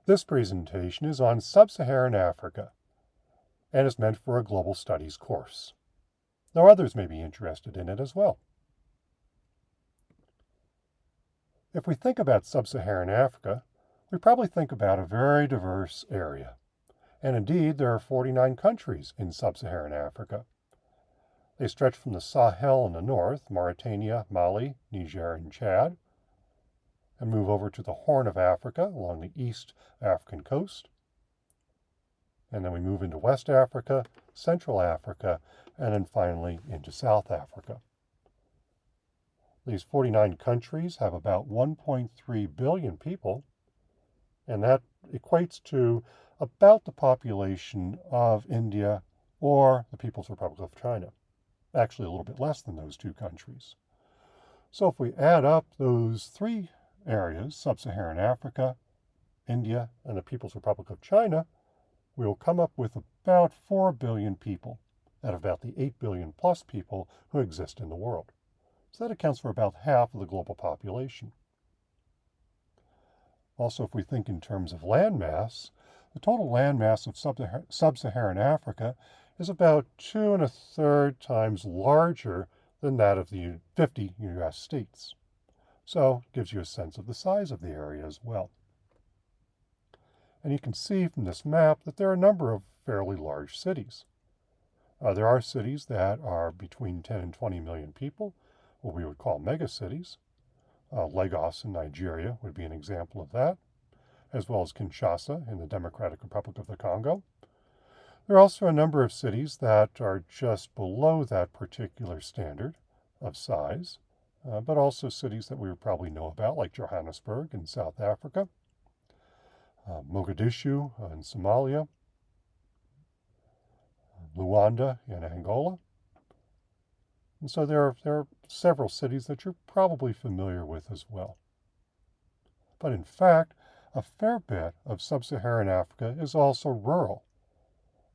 This presentation is on Sub-Saharan Africa and is meant for a global studies course, though others may be interested in it as well. If we think about Sub-Saharan Africa, we probably think about a very diverse area. And indeed, there are 49 countries in Sub-Saharan Africa. They stretch from the Sahel in the north, Mauritania, Mali, Niger, and Chad, and move over to the Horn of Africa along the East African coast. And then we move into West Africa, Central Africa, and then finally into South Africa. These 49 countries have about 1.3 billion people, and that equates to about the population of India or the People's Republic of China. Actually, a little bit less than those two countries. So if we add up those three areas, Sub-Saharan Africa, India, and the People's Republic of China, we will come up with about 4 billion people out of about the 8 billion plus people who exist in the world. So that accounts for about half of the global population. Also, if we think in terms of landmass, the total landmass of Sub-Saharan Africa is about 2 1/3 times larger than that of the 50 US states. So it gives you a sense of the size of the area as well. And you can see from this map that there are a number of fairly large cities. There are cities that are between 10 and 20 million people, what we would call megacities. Lagos in Nigeria would be an example of that, as well as Kinshasa in the Democratic Republic of the Congo. There are also a number of cities that are just below that particular standard of size, but also cities that we would probably know about, like Johannesburg in South Africa, Mogadishu in Somalia, Luanda in Angola. And so there are several cities that you're probably familiar with as well. But in fact, a fair bit of Sub-Saharan Africa is also rural.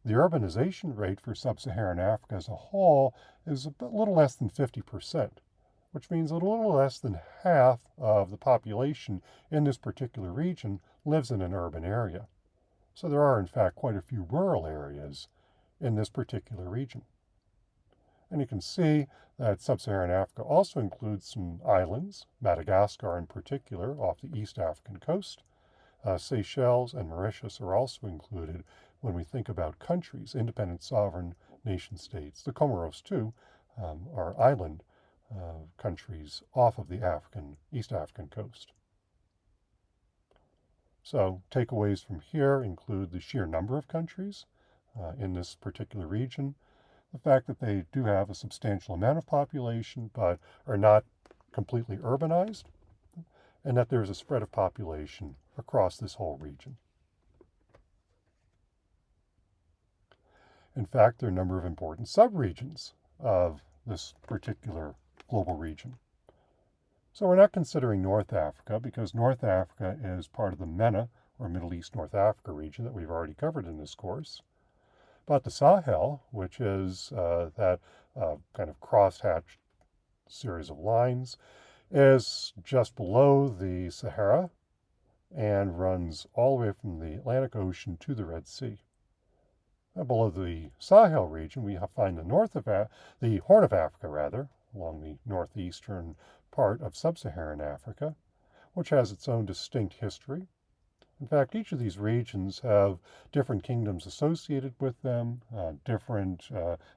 The urbanization rate for Sub-Saharan Africa as a whole is a little less than 50%, which means a little less than half of the population in this particular region lives in an urban area. So there are, in fact, quite a few rural areas in this particular region. And you can see that Sub-Saharan Africa also includes some islands, Madagascar in particular, off the East African coast. Seychelles and Mauritius are also included when we think about countries, independent sovereign nation states. The Comoros, too, are island countries off of the East African coast. So takeaways from here include the sheer number of countries in this particular region, the fact that they do have a substantial amount of population but are not completely urbanized, and that there's a spread of population across this whole region. In fact, there are a number of important subregions of this particular global region. So we're not considering North Africa because North Africa is part of the MENA, or Middle East North Africa region that we've already covered in this course. But the Sahel, which is that kind of crosshatched series of lines, is just below the Sahara and runs all the way from the Atlantic Ocean to the Red Sea. Below the Sahel region, we find the Horn of Africa, along the northeastern part of Sub-Saharan Africa, which has its own distinct history. In fact, each of these regions have different kingdoms associated with them, different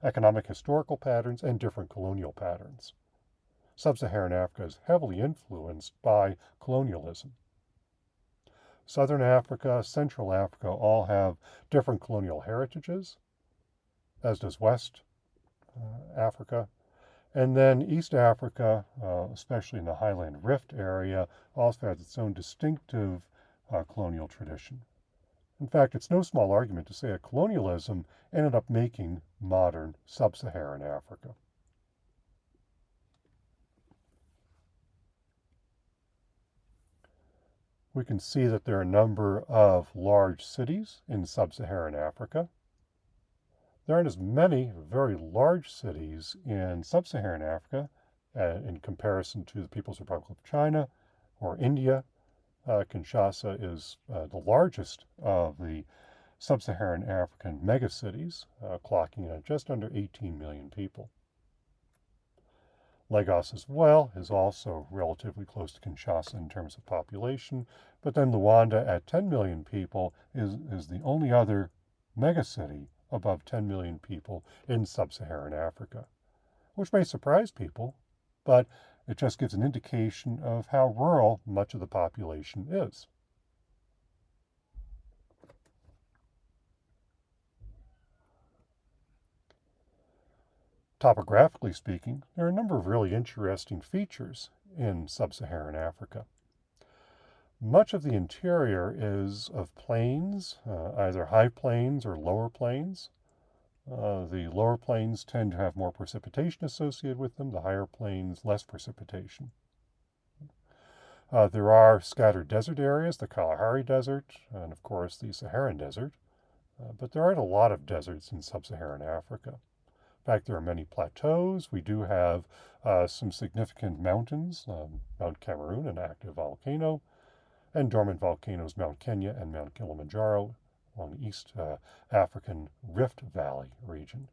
economic historical patterns, and different colonial patterns. Sub-Saharan Africa is heavily influenced by colonialism. Southern Africa, Central Africa all have different colonial heritages, as does West Africa. And then East Africa, especially in the Highland Rift area, also has its own distinctive colonial tradition. In fact, it's no small argument to say that colonialism ended up making modern Sub-Saharan Africa. We can see that there are a number of large cities in Sub-Saharan Africa. There aren't as many very large cities in Sub-Saharan Africa in comparison to the People's Republic of China or India Kinshasa is the largest of the Sub-Saharan African megacities, clocking at just under 18 million people. Lagos as well is also relatively close to Kinshasa in terms of population, but then Luanda at 10 million people is the only other megacity above 10 million people in Sub-Saharan Africa, which may surprise people, but it just gives an indication of how rural much of the population is. Topographically speaking, there are a number of really interesting features in Sub-Saharan Africa. Much of the interior is of plains, either high plains or lower plains. The lower plains tend to have more precipitation associated with them, the higher plains less precipitation. There are scattered desert areas, the Kalahari Desert, and of course the Saharan Desert, but there aren't a lot of deserts in Sub-Saharan Africa. In fact, there are many plateaus. We do have some significant mountains, Mount Cameroon, an active volcano, and dormant volcanoes, Mount Kenya and Mount Kilimanjaro, along the East African Rift Valley region,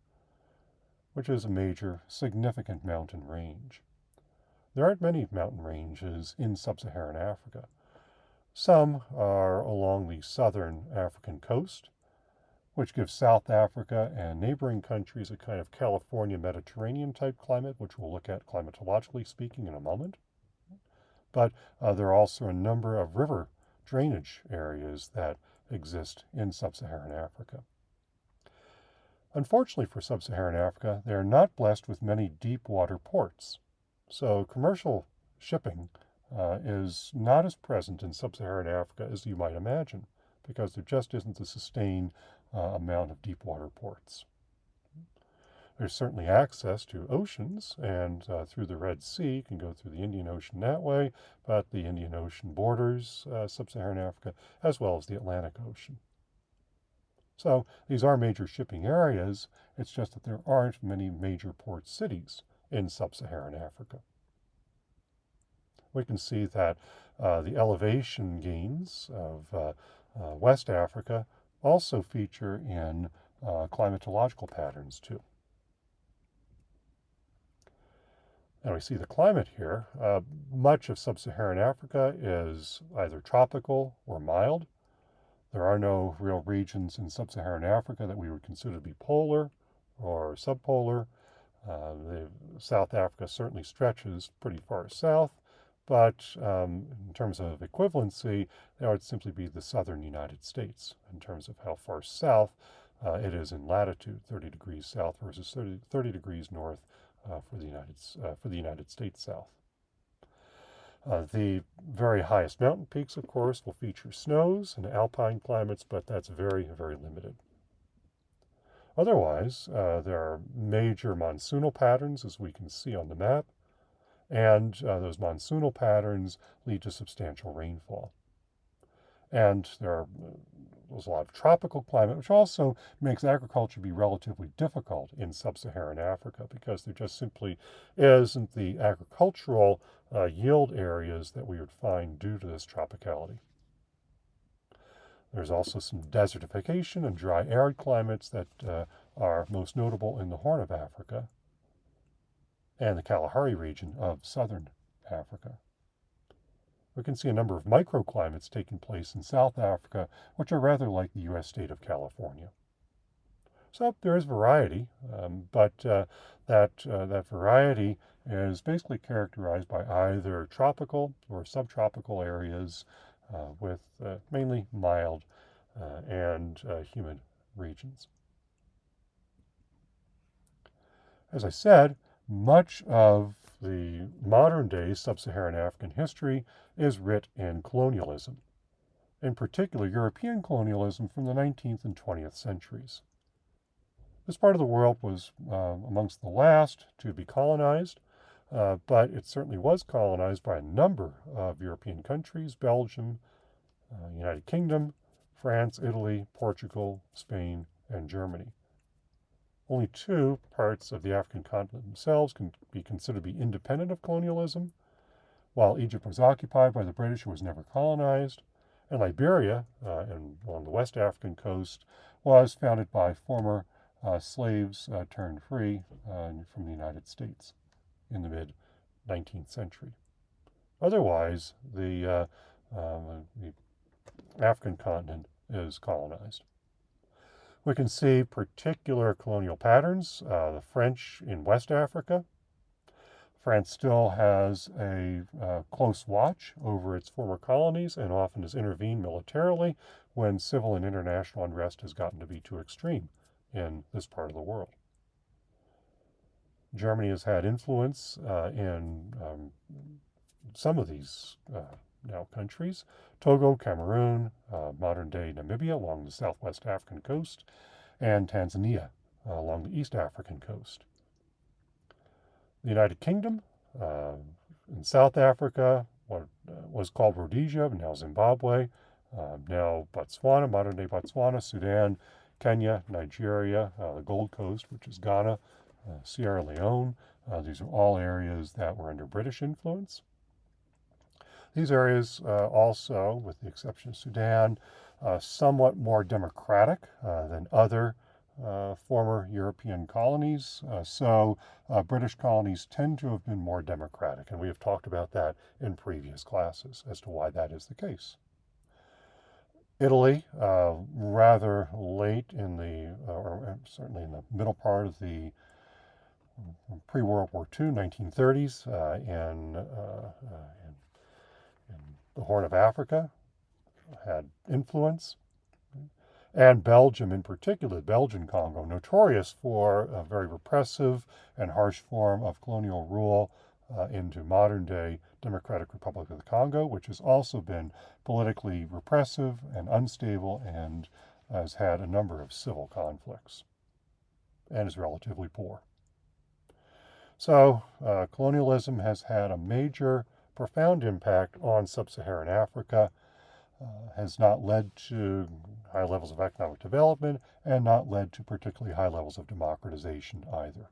which is a major, significant mountain range. There aren't many mountain ranges in Sub-Saharan Africa. Some are along the southern African coast, which gives South Africa and neighboring countries a kind of California Mediterranean type climate, which we'll look at climatologically speaking in a moment. But there are also a number of river drainage areas that exist in Sub-Saharan Africa. Unfortunately for Sub-Saharan Africa, they are not blessed with many deep water ports. So commercial shipping is not as present in Sub-Saharan Africa as you might imagine, because there just isn't the sustained amount of deep water ports. There's certainly access to oceans, and through the Red Sea, you can go through the Indian Ocean that way, but the Indian Ocean borders Sub-Saharan Africa, as well as the Atlantic Ocean. So these are major shipping areas, it's just that there aren't many major port cities in Sub-Saharan Africa. We can see that the elevation gains of West Africa also feature in climatological patterns too. And we see the climate here. Much of Sub-Saharan Africa is either tropical or mild. There are no real regions in Sub-Saharan Africa that we would consider to be polar or subpolar. South Africa certainly stretches pretty far south, but in terms of equivalency, that would simply be the southern United States in terms of how far south it is in latitude, 30 degrees south versus 30 degrees north for the United States South. The very highest mountain peaks, of course, will feature snows and alpine climates, but that's very, very limited. Otherwise, there are major monsoonal patterns, as we can see on the map, and those monsoonal patterns lead to substantial rainfall. And there's a lot of tropical climate, which also makes agriculture be relatively difficult in Sub-Saharan Africa because there just simply isn't the agricultural yield areas that we would find due to this tropicality. There's also some desertification and dry arid climates that are most notable in the Horn of Africa and the Kalahari region of southern Africa. We can see a number of microclimates taking place in South Africa, which are rather like the U.S. state of California. So there is variety, but that variety is basically characterized by either tropical or subtropical areas with mainly mild and humid regions. As I said, much of the modern-day Sub-Saharan African history is writ in colonialism, in particular European colonialism from the 19th and 20th centuries. This part of the world was amongst the last to be colonized, but it certainly was colonized by a number of European countries: Belgium, United Kingdom, France, Italy, Portugal, Spain, and Germany. Only two parts of the African continent themselves can be considered to be independent of colonialism. while Egypt was occupied by the British, it was never colonized. And Liberia, along the West African coast, was founded by former slaves turned free from the United States in the mid 19th century. Otherwise, the African continent is colonized. We can see particular colonial patterns. The French in West Africa. France still has a close watch over its former colonies and often has intervened militarily when civil and international unrest has gotten to be too extreme in this part of the world. Germany has had influence in some of these now countries: Togo, Cameroon, modern-day Namibia along the southwest African coast, and Tanzania along the East African coast. The United Kingdom in South Africa, what was called Rhodesia, now Zimbabwe, now Botswana, modern-day Botswana, Sudan, Kenya, Nigeria, the Gold Coast, which is Ghana, Sierra Leone. These are all areas that were under British influence. These areas also, with the exception of Sudan, somewhat more democratic than other former European colonies. So British colonies tend to have been more democratic, and we have talked about that in previous classes as to why that is the case. Italy, rather late in or certainly in the middle part of the pre-World War II, 1930s, in the Horn of Africa, had influence. And Belgium in particular, the Belgian Congo, notorious for a very repressive and harsh form of colonial rule into modern-day Democratic Republic of the Congo, which has also been politically repressive and unstable and has had a number of civil conflicts and is relatively poor. So colonialism has had a major, profound impact on Sub-Saharan Africa, has not led to high levels of economic development and not led to particularly high levels of democratization either.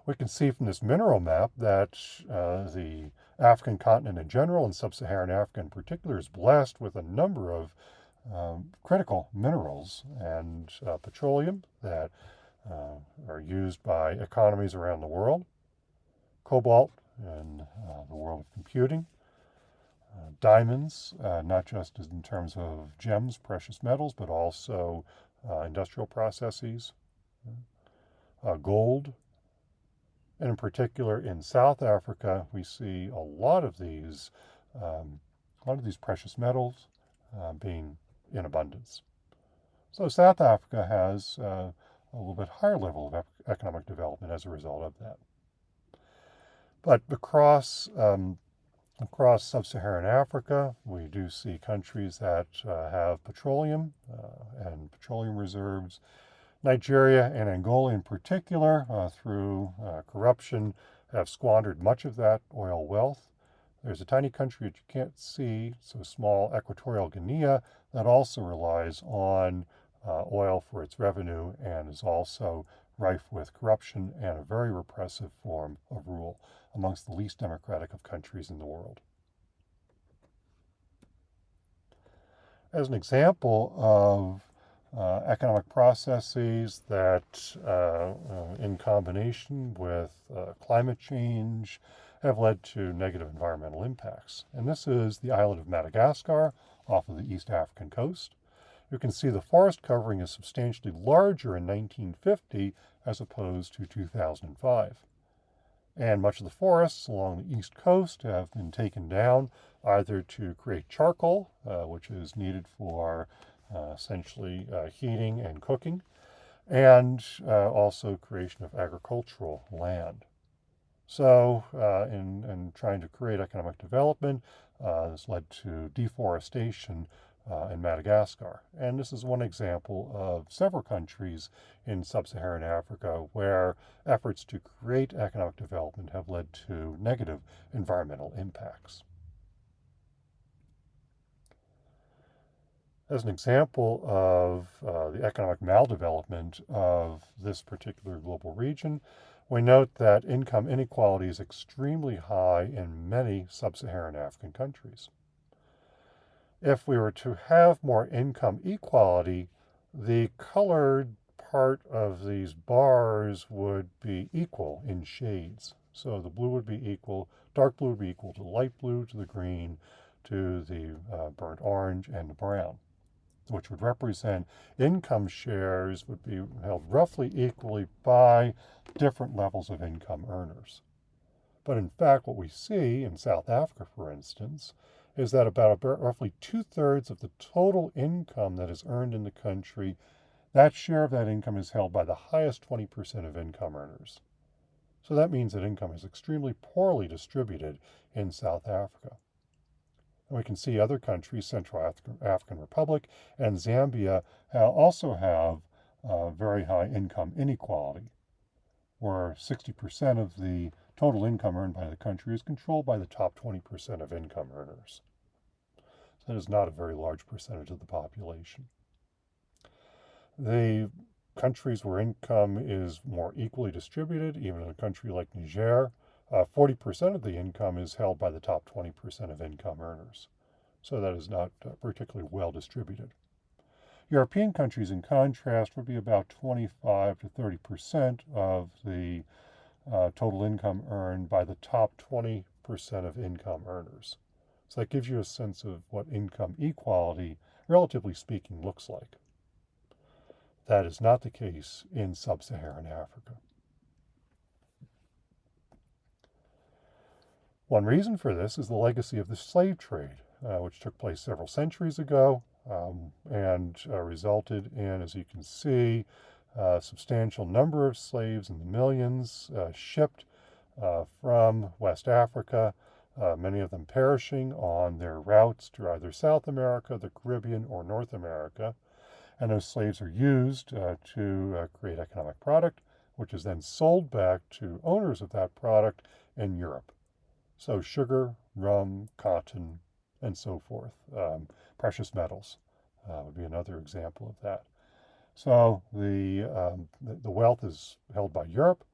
We can see from this mineral map that the African continent in general and Sub-Saharan Africa in particular is blessed with a number of critical minerals and petroleum that are used by economies around the world, cobalt in the world of computing, diamonds, not just in terms of gems, precious metals, but also industrial processes, gold, and in particular in South Africa, we see a lot of these precious metals being in abundance. So South Africa has a little bit higher level of economic development as a result of that. But across Sub-Saharan Africa, we do see countries that have petroleum and petroleum reserves. Nigeria and Angola in particular, through corruption, have squandered much of that oil wealth. There's a tiny country that you can't see, so small, Equatorial Guinea, that also relies on oil for its revenue and is also rife with corruption and a very repressive form of rule amongst the least democratic of countries in the world. As an example of economic processes that, in combination with climate change, have led to negative environmental impacts. And this is the island of Madagascar off of the East African coast. You can see the forest covering is substantially larger in 1950 as opposed to 2005. And much of the forests along the east coast have been taken down either to create charcoal, which is needed for essentially heating and cooking, and also creation of agricultural land. So in trying to create economic development, this led to deforestation in Madagascar. And this is one example of several countries in Sub-Saharan Africa where efforts to create economic development have led to negative environmental impacts. As an example of the economic maldevelopment of this particular global region, we note that income inequality is extremely high in many sub-Saharan African countries. If we were to have more income equality, the colored part of these bars would be equal in shades. So the blue would be equal, dark blue would be equal to light blue, to the green, to the burnt orange, and the brown, which would represent income shares would be held roughly equally by different levels of income earners. But in fact, what we see in South Africa, for instance, is that about roughly 2/3 of the total income that is earned in the country, that share of that income is held by the highest 20% of income earners. So that means that income is extremely poorly distributed in South Africa. And we can see other countries, Central African Republic and Zambia, also have very high income inequality, where 60% of the total income earned by the country is controlled by the top 20% of income earners. So that is not a very large percentage of the population. The countries where income is more equally distributed, even in a country like Niger, 40% of the income is held by the top 20% of income earners. So that is not particularly well distributed. European countries, in contrast, would be about 25 to 30% of the total income earned by the top 20% of income earners. So that gives you a sense of what income equality, relatively speaking, looks like. That is not the case in Sub-Saharan Africa. One reason for this is the legacy of the slave trade, which took place several centuries ago and resulted in, as you can see, a substantial number of slaves in the millions shipped from West Africa, many of them perishing on their routes to either South America, the Caribbean, or North America. And those slaves are used to create economic product, which is then sold back to owners of that product in Europe. So sugar, rum, cotton, and so forth. Precious metals would be another example of that. So the wealth is held by Europe,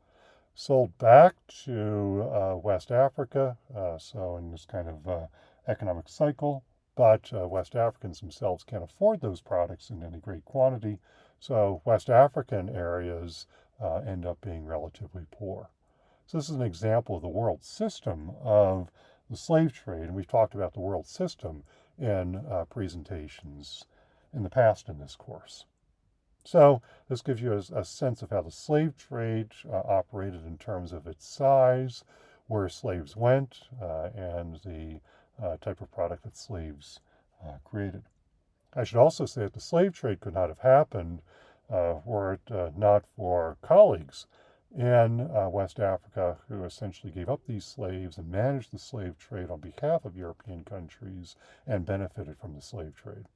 sold back to West Africa, so in this kind of economic cycle, but West Africans themselves can't afford those products in any great quantity, so West African areas end up being relatively poor. So this is an example of the world system of the slave trade, and we've talked about the world system in presentations in the past in this course. So this gives you a sense of how the slave trade operated in terms of its size, where slaves went, and the type of product that slaves created. I should also say that the slave trade could not have happened were it not for colleagues in West Africa who essentially gave up these slaves and managed the slave trade on behalf of European countries and benefited from the slave trade.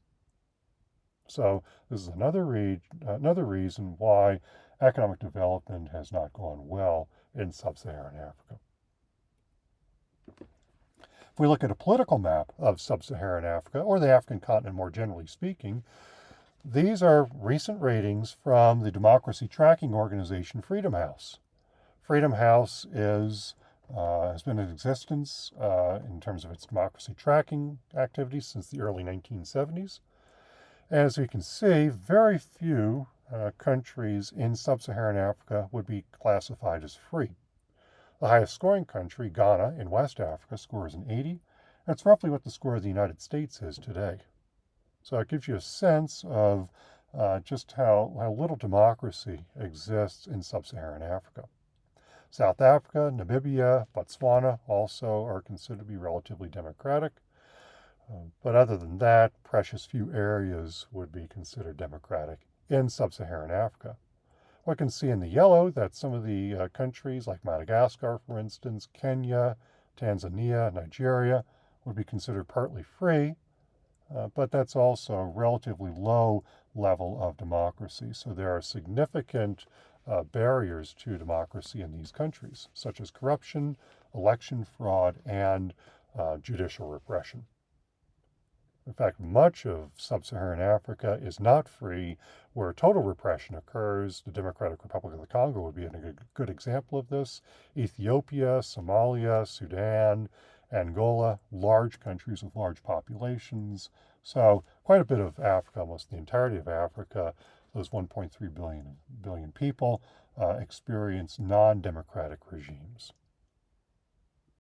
So this is another reason why economic development has not gone well in Sub-Saharan Africa. If we look at a political map of Sub-Saharan Africa, or the African continent more generally speaking, these are recent ratings from the democracy tracking organization Freedom House. Freedom House has been in existence in terms of its democracy tracking activities since the early 1970s. As we can see, very few countries in Sub-Saharan Africa would be classified as free. The highest scoring country, Ghana, in West Africa, scores an 80. That's roughly what the score of the United States is today. So it gives you a sense of just how little democracy exists in Sub-Saharan Africa. South Africa, Namibia, Botswana also are considered to be relatively democratic. But other than that, precious few areas would be considered democratic in Sub-Saharan Africa. We can see in the yellow that some of the countries like Madagascar, for instance, Kenya, Tanzania, Nigeria would be considered partly free, but that's also a relatively low level of democracy. So there are significant barriers to democracy in these countries, such as corruption, election fraud, and judicial repression. In fact, much of sub-Saharan Africa is not free, where total repression occurs. The Democratic Republic of the Congo would be a good example of this. Ethiopia, Somalia, Sudan, Angola, large countries with large populations. So quite a bit of Africa, almost the entirety of Africa, those 1.3 billion people, experience non-democratic regimes.